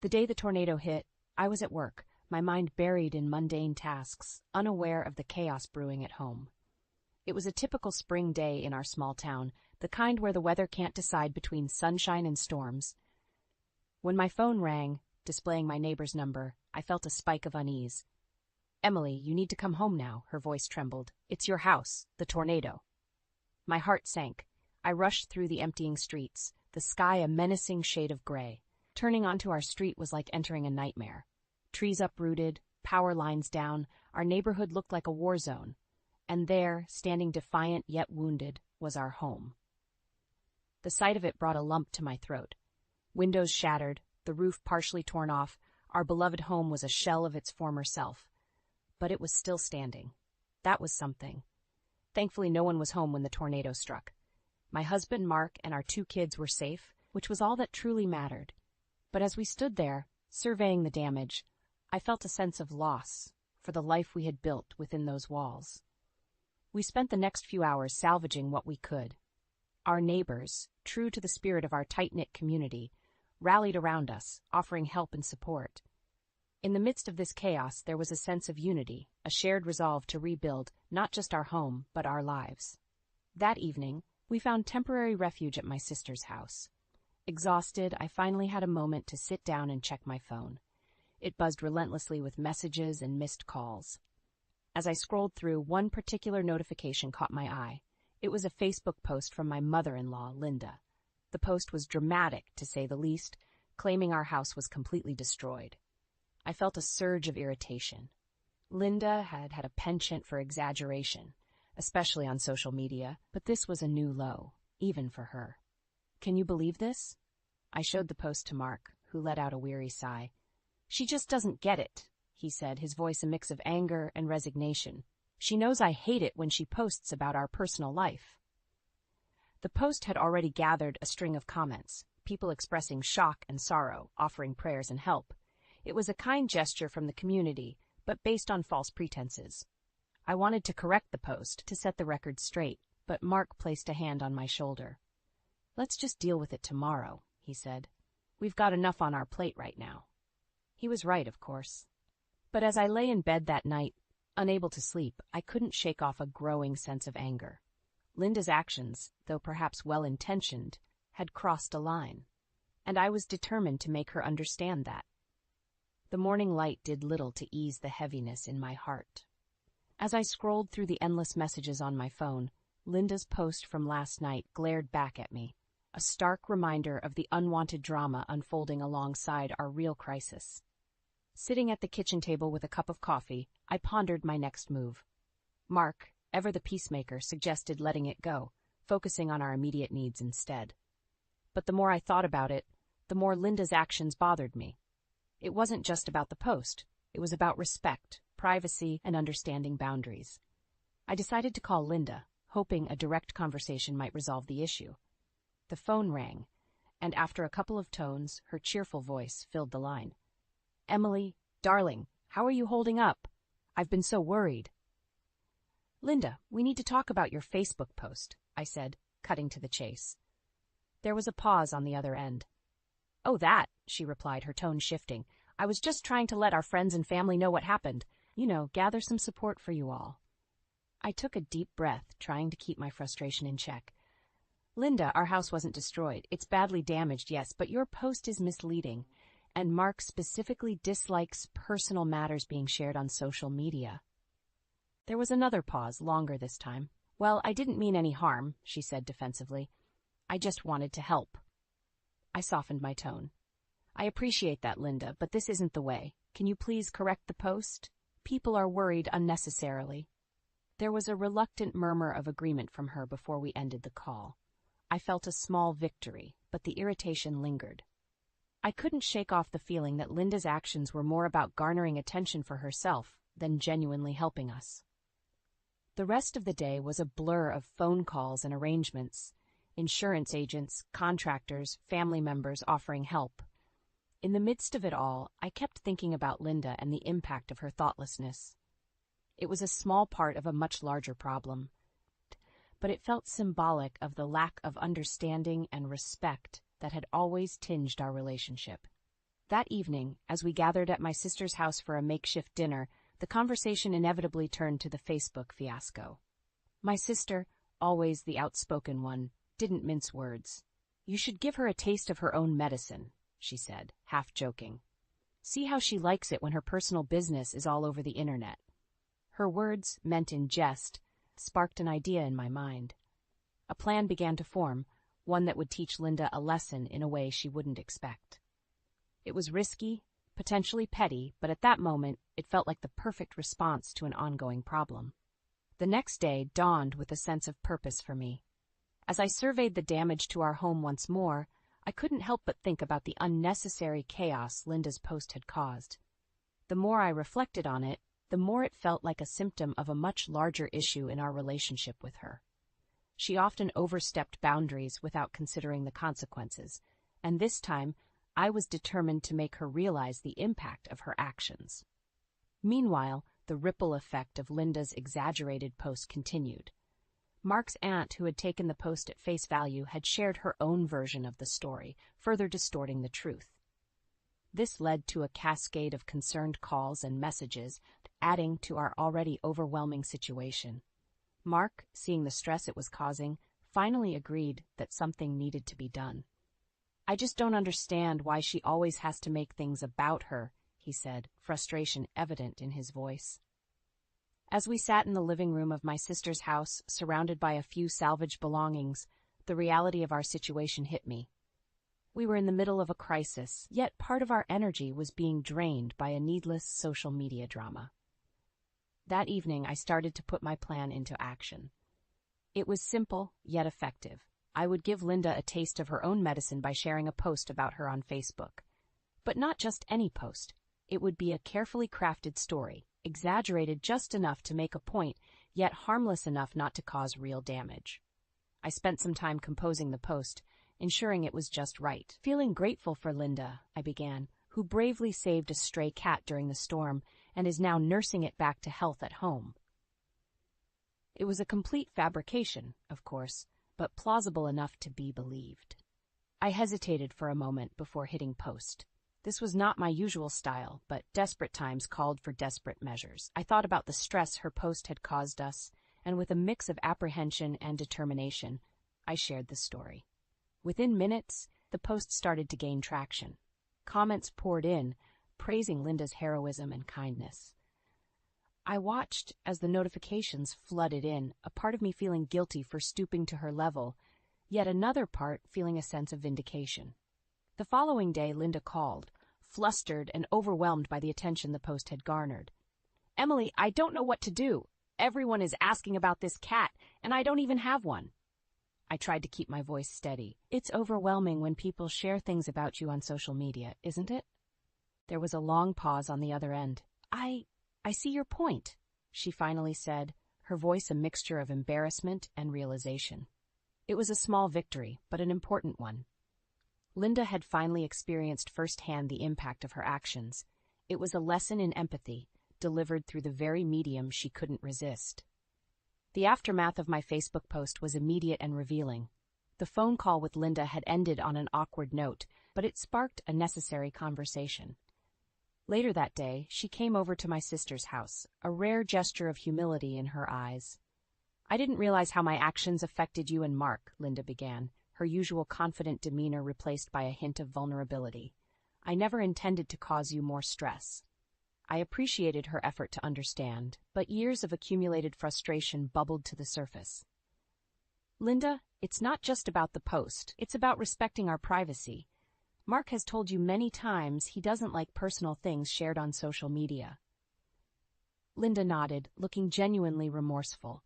The day the tornado hit, I was at work, my mind buried in mundane tasks, unaware of the chaos brewing at home. It was a typical spring day in our small town, the kind where the weather can't decide between sunshine and storms. When my phone rang, displaying my neighbor's number, I felt a spike of unease. "Emily, you need to come home now," her voice trembled. "It's your house, the tornado." My heart sank. I rushed through the emptying streets, the sky a menacing shade of gray. Turning onto our street was like entering a nightmare. Trees uprooted, power lines down, our neighborhood looked like a war zone. And there, standing defiant yet wounded, was our home. The sight of it brought a lump to my throat. Windows shattered, the roof partially torn off, our beloved home was a shell of its former self. But it was still standing. That was something. Thankfully, no one was home when the tornado struck. My husband, Mark, and our 2 kids were safe, which was all that truly mattered. But as we stood there, surveying the damage, I felt a sense of loss for the life we had built within those walls. We spent the next few hours salvaging what we could. Our neighbors, true to the spirit of our tight-knit community, rallied around us, offering help and support. In the midst of this chaos, there was a sense of unity, a shared resolve to rebuild not just our home, but our lives. That evening, we found temporary refuge at my sister's house. Exhausted, I finally had a moment to sit down and check my phone. It buzzed relentlessly with messages and missed calls. As I scrolled through, one particular notification caught my eye. It was a Facebook post from my mother-in-law, Linda. The post was dramatic, to say the least, claiming our house was completely destroyed. I felt a surge of irritation. Linda had had a penchant for exaggeration, especially on social media, but this was a new low, even for her. "Can you believe this?" I showed the post to Mark, who let out a weary sigh. "She just doesn't get it," he said, his voice a mix of anger and resignation. "She knows I hate it when she posts about our personal life." The post had already gathered a string of comments, people expressing shock and sorrow, offering prayers and help. It was a kind gesture from the community, but based on false pretenses. I wanted to correct the post, to set the record straight, but Mark placed a hand on my shoulder. "Let's just deal with it tomorrow," he said. "We've got enough on our plate right now." He was right, of course. But as I lay in bed that night, unable to sleep, I couldn't shake off a growing sense of anger. Linda's actions, though perhaps well-intentioned, had crossed a line, and I was determined to make her understand that. The morning light did little to ease the heaviness in my heart. As I scrolled through the endless messages on my phone, Linda's post from last night glared back at me, a stark reminder of the unwanted drama unfolding alongside our real crisis. Sitting at the kitchen table with a cup of coffee, I pondered my next move. Mark, ever the peacemaker, suggested letting it go, focusing on our immediate needs instead. But the more I thought about it, the more Linda's actions bothered me. It wasn't just about the post. It was about respect, privacy, and understanding boundaries. I decided to call Linda, hoping a direct conversation might resolve the issue. The phone rang, and after a couple of tones, her cheerful voice filled the line. "Emily, darling, how are you holding up? I've been so worried." "Linda, we need to talk about your Facebook post," I said, cutting to the chase. There was a pause on the other end. "Oh, that," she replied, her tone shifting. "I was just trying to let our friends and family know what happened. Gather some support for you all." I took a deep breath, trying to keep my frustration in check. "Linda, our house wasn't destroyed. It's badly damaged, yes, but your post is misleading, and Mark specifically dislikes personal matters being shared on social media." There was another pause, longer this time. "Well, I didn't mean any harm," she said defensively. "I just wanted to help." I softened my tone. "I appreciate that, Linda, but this isn't the way. Can you please correct the post? People are worried unnecessarily." There was a reluctant murmur of agreement from her before we ended the call. I felt a small victory, but the irritation lingered. I couldn't shake off the feeling that Linda's actions were more about garnering attention for herself than genuinely helping us. The rest of the day was a blur of phone calls and arrangements, insurance agents, contractors, family members offering help. In the midst of it all, I kept thinking about Linda and the impact of her thoughtlessness. It was a small part of a much larger problem, but it felt symbolic of the lack of understanding and respect that had always tinged our relationship. That evening, as we gathered at my sister's house for a makeshift dinner, the conversation inevitably turned to the Facebook fiasco. My sister, always the outspoken one, didn't mince words. "You should give her a taste of her own medicine," she said, half joking. "See how she likes it when her personal business is all over the internet." Her words, meant in jest, sparked an idea in my mind. A plan began to form, one that would teach Linda a lesson in a way she wouldn't expect. It was risky, potentially petty, but at that moment, it felt like the perfect response to an ongoing problem. The next day dawned with a sense of purpose for me. As I surveyed the damage to our home once more, I couldn't help but think about the unnecessary chaos Linda's post had caused. The more I reflected on it, the more it felt like a symptom of a much larger issue in our relationship with her. She often overstepped boundaries without considering the consequences, and this time I was determined to make her realize the impact of her actions. Meanwhile, the ripple effect of Linda's exaggerated post continued. Mark's aunt, who had taken the post at face value, had shared her own version of the story, further distorting the truth. This led to a cascade of concerned calls and messages, adding to our already overwhelming situation. Mark, seeing the stress it was causing, finally agreed that something needed to be done. "I just don't understand why she always has to make things about her," he said, frustration evident in his voice. As we sat in the living room of my sister's house, surrounded by a few salvaged belongings, the reality of our situation hit me. We were in the middle of a crisis, yet part of our energy was being drained by a needless social media drama. That evening, I started to put my plan into action. It was simple, yet effective. I would give Linda a taste of her own medicine by sharing a post about her on Facebook. But not just any post. It would be a carefully crafted story, exaggerated just enough to make a point, yet harmless enough not to cause real damage. I spent some time composing the post, ensuring it was just right. "Feeling grateful for Linda," I began, "who bravely saved a stray cat during the storm and is now nursing it back to health at home." It was a complete fabrication, of course, but plausible enough to be believed. I hesitated for a moment before hitting post. This was not my usual style, but desperate times called for desperate measures. I thought about the stress her post had caused us, and with a mix of apprehension and determination, I shared the story. Within minutes, the post started to gain traction. Comments poured in, praising Linda's heroism and kindness. I watched as the notifications flooded in, a part of me feeling guilty for stooping to her level, yet another part feeling a sense of vindication. The following day, Linda called, flustered and overwhelmed by the attention the post had garnered. "Emily, I don't know what to do. Everyone is asking about this cat, and I don't even have one." I tried to keep my voice steady. "It's overwhelming when people share things about you on social media, isn't it?" There was a long pause on the other end. I see your point," she finally said, her voice a mixture of embarrassment and realization. It was a small victory, but an important one. Linda had finally experienced firsthand the impact of her actions. It was a lesson in empathy, delivered through the very medium she couldn't resist. The aftermath of my Facebook post was immediate and revealing. The phone call with Linda had ended on an awkward note, but it sparked a necessary conversation. Later that day, she came over to my sister's house, a rare gesture of humility in her eyes. "I didn't realize how my actions affected you and Mark," Linda began, her usual confident demeanor replaced by a hint of vulnerability. "I never intended to cause you more stress." I appreciated her effort to understand, but years of accumulated frustration bubbled to the surface. "Linda, it's not just about the post. It's about respecting our privacy. Mark has told you many times he doesn't like personal things shared on social media." Linda nodded, looking genuinely remorseful.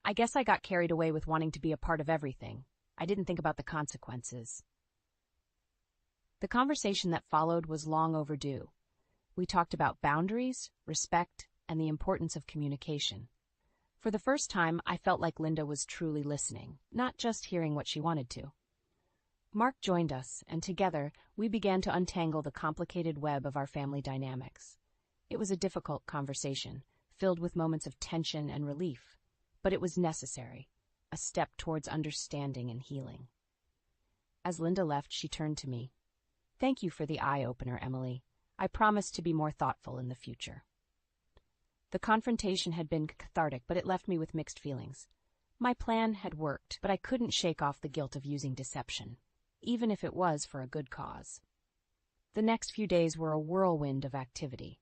"I guess I got carried away with wanting to be a part of everything. I didn't think about the consequences." The conversation that followed was long overdue. We talked about boundaries, respect, and the importance of communication. For the first time, I felt like Linda was truly listening, not just hearing what she wanted to. Mark joined us, and together, we began to untangle the complicated web of our family dynamics. It was a difficult conversation, filled with moments of tension and relief, but it was necessary, a step towards understanding and healing. As Linda left, she turned to me. Thank you for the eye-opener, Emily. I promise to be more thoughtful in the future. The confrontation had been cathartic, but it left me with mixed feelings. My plan had worked, but I couldn't shake off the guilt of using deception, even if it was for a good cause. The next few days were a whirlwind of activity.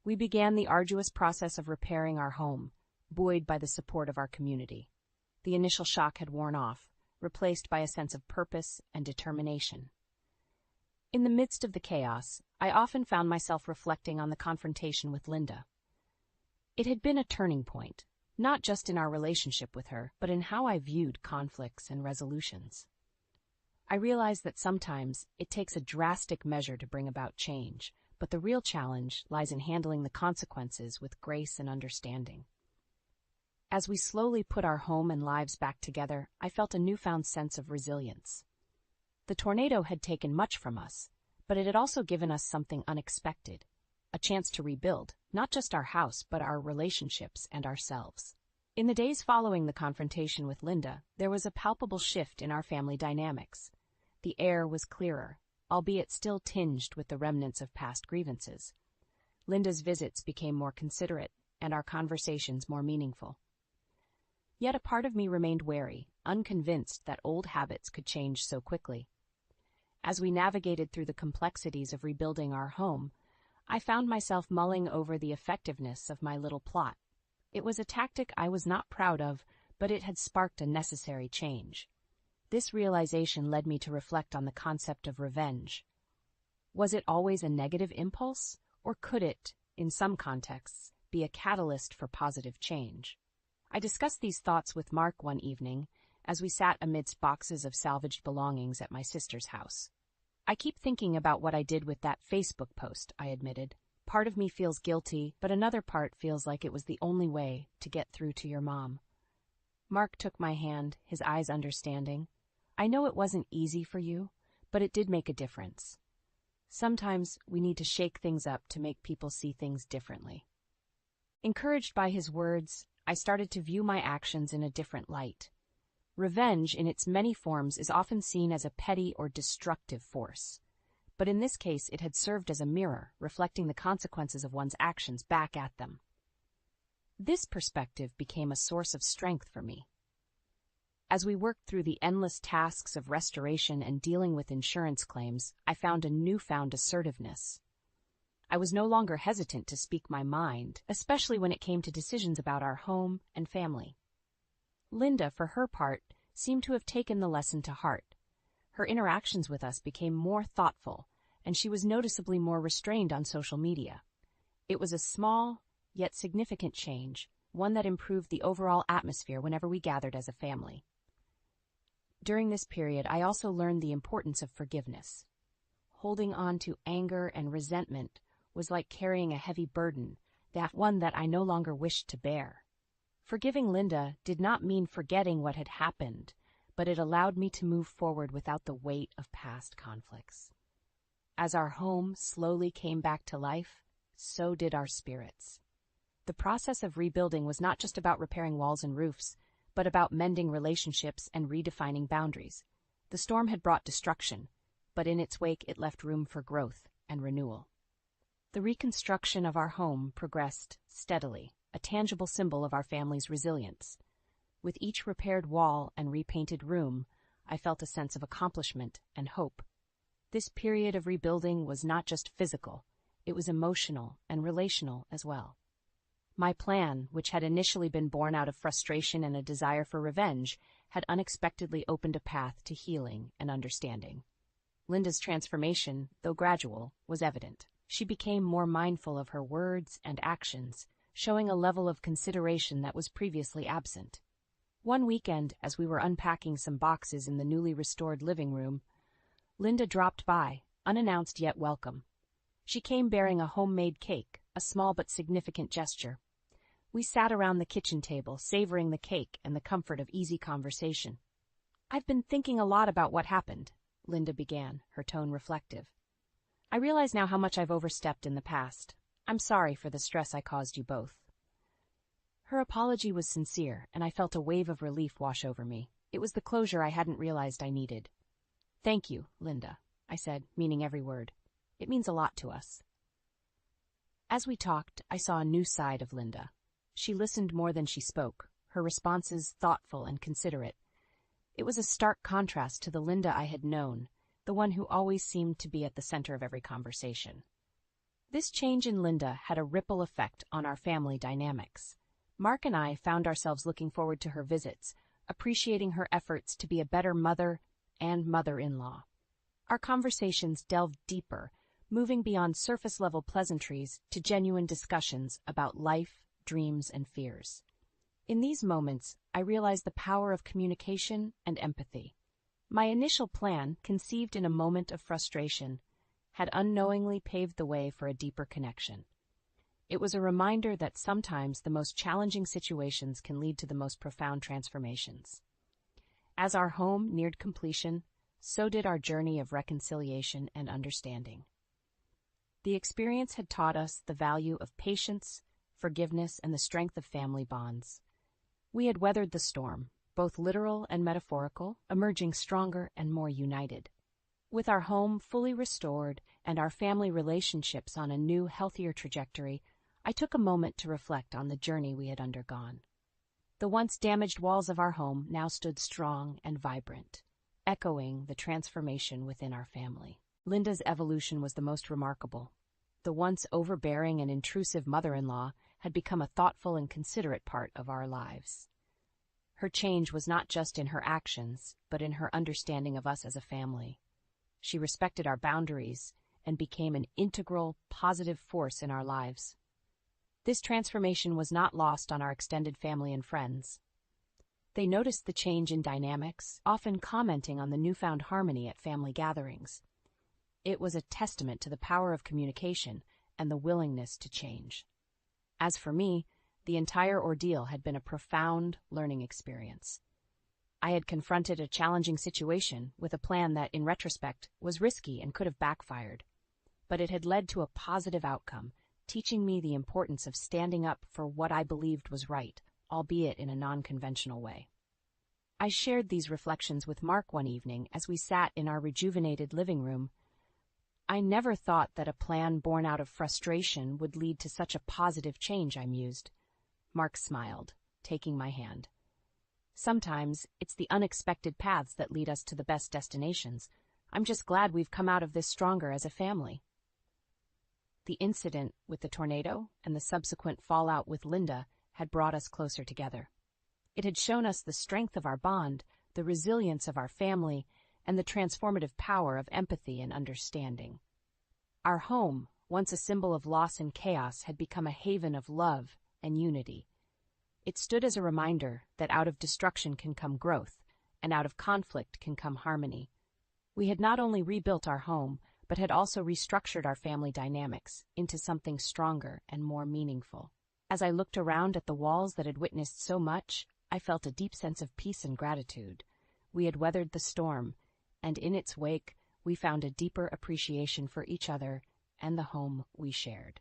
We began the arduous process of repairing our home, buoyed by the support of our community. The initial shock had worn off, replaced by a sense of purpose and determination. In the midst of the chaos, I often found myself reflecting on the confrontation with Linda. It had been a turning point, not just in our relationship with her, but in how I viewed conflicts and resolutions. I realized that sometimes it takes a drastic measure to bring about change, but the real challenge lies in handling the consequences with grace and understanding. As we slowly put our home and lives back together, I felt a newfound sense of resilience. The tornado had taken much from us, but it had also given us something unexpected, a chance to rebuild, not just our house, but our relationships and ourselves. In the days following the confrontation with Linda, there was a palpable shift in our family dynamics. The air was clearer, albeit still tinged with the remnants of past grievances. Linda's visits became more considerate, and our conversations more meaningful. Yet a part of me remained wary, unconvinced that old habits could change so quickly. As we navigated through the complexities of rebuilding our home, I found myself mulling over the effectiveness of my little plot. It was a tactic I was not proud of, but it had sparked a necessary change. This realization led me to reflect on the concept of revenge. Was it always a negative impulse, or could it, in some contexts, be a catalyst for positive change? I discussed these thoughts with Mark one evening as we sat amidst boxes of salvaged belongings at my sister's house. I keep thinking about what I did with that Facebook post, I admitted. Part of me feels guilty, but another part feels like it was the only way to get through to your mom. Mark took my hand, his eyes understanding. I know it wasn't easy for you, but it did make a difference. Sometimes we need to shake things up to make people see things differently. Encouraged by his words, I started to view my actions in a different light. Revenge, in its many forms, is often seen as a petty or destructive force. But in this case, it had served as a mirror, reflecting the consequences of one's actions back at them. This perspective became a source of strength for me. As we worked through the endless tasks of restoration and dealing with insurance claims, I found a newfound assertiveness. I was no longer hesitant to speak my mind, especially when it came to decisions about our home and family. Linda, for her part, seemed to have taken the lesson to heart. Her interactions with us became more thoughtful, and she was noticeably more restrained on social media. It was a small, yet significant change, one that improved the overall atmosphere whenever we gathered as a family. During this period, I also learned the importance of forgiveness. Holding on to anger and resentment was like carrying a heavy burden, that one that I no longer wished to bear. Forgiving Linda did not mean forgetting what had happened, but it allowed me to move forward without the weight of past conflicts. As our home slowly came back to life, so did our spirits. The process of rebuilding was not just about repairing walls and roofs, but about mending relationships and redefining boundaries. The storm had brought destruction, but in its wake it left room for growth and renewal. The reconstruction of our home progressed steadily, a tangible symbol of our family's resilience. With each repaired wall and repainted room, I felt a sense of accomplishment and hope. This period of rebuilding was not just physical, it was emotional and relational as well. My plan, which had initially been born out of frustration and a desire for revenge, had unexpectedly opened a path to healing and understanding. Linda's transformation, though gradual, was evident. She became more mindful of her words and actions, showing a level of consideration that was previously absent. One weekend, as we were unpacking some boxes in the newly restored living room, Linda dropped by, unannounced yet welcome. She came bearing a homemade cake, a small but significant gesture. We sat around the kitchen table, savoring the cake and the comfort of easy conversation. "I've been thinking a lot about what happened," Linda began, her tone reflective. "I realize now how much I've overstepped in the past. I'm sorry for the stress I caused you both." Her apology was sincere, and I felt a wave of relief wash over me. It was the closure I hadn't realized I needed. "Thank you, Linda. I said, meaning every word. It means a lot to us. As we talked, I saw a new side of Linda. She listened more than she spoke, her responses thoughtful and considerate. It was a stark contrast to the Linda I had known, the one who always seemed to be at the center of every conversation. This change in Linda had a ripple effect on our family dynamics. Mark and I found ourselves looking forward to her visits, appreciating her efforts to be a better mother and mother-in-law. Our conversations delved deeper, moving beyond surface-level pleasantries to genuine discussions about life, dreams, and fears. In these moments, I realized the power of communication and empathy. My initial plan, conceived in a moment of frustration, had unknowingly paved the way for a deeper connection. It was a reminder that sometimes the most challenging situations can lead to the most profound transformations. As our home neared completion, so did our journey of reconciliation and understanding. The experience had taught us the value of patience, forgiveness, and the strength of family bonds. We had weathered the storm, both literal and metaphorical, emerging stronger and more united. With our home fully restored and our family relationships on a new, healthier trajectory, I took a moment to reflect on the journey we had undergone. The once damaged walls of our home now stood strong and vibrant, echoing the transformation within our family. Linda's evolution was the most remarkable. The once overbearing and intrusive mother-in-law had become a thoughtful and considerate part of our lives. Her change was not just in her actions, but in her understanding of us as a family. She respected our boundaries and became an integral, positive force in our lives. This transformation was not lost on our extended family and friends. They noticed the change in dynamics, often commenting on the newfound harmony at family gatherings. It was a testament to the power of communication and the willingness to change. As for me, the entire ordeal had been a profound learning experience. I had confronted a challenging situation with a plan that, in retrospect, was risky and could have backfired. But it had led to a positive outcome, teaching me the importance of standing up for what I believed was right, albeit in a non-conventional way. I shared these reflections with Mark one evening as we sat in our rejuvenated living room. I never thought that a plan born out of frustration would lead to such a positive change, I mused. Mark smiled, taking my hand. Sometimes it's the unexpected paths that lead us to the best destinations. I'm just glad we've come out of this stronger as a family. The incident with the tornado and the subsequent fallout with Linda had brought us closer together. It had shown us the strength of our bond, the resilience of our family, and the transformative power of empathy and understanding. Our home, once a symbol of loss and chaos, had become a haven of love and unity. It stood as a reminder that out of destruction can come growth, and out of conflict can come harmony. We had not only rebuilt our home, but had also restructured our family dynamics into something stronger and more meaningful. As I looked around at the walls that had witnessed so much, I felt a deep sense of peace and gratitude. We had weathered the storm, and in its wake, we found a deeper appreciation for each other and the home we shared.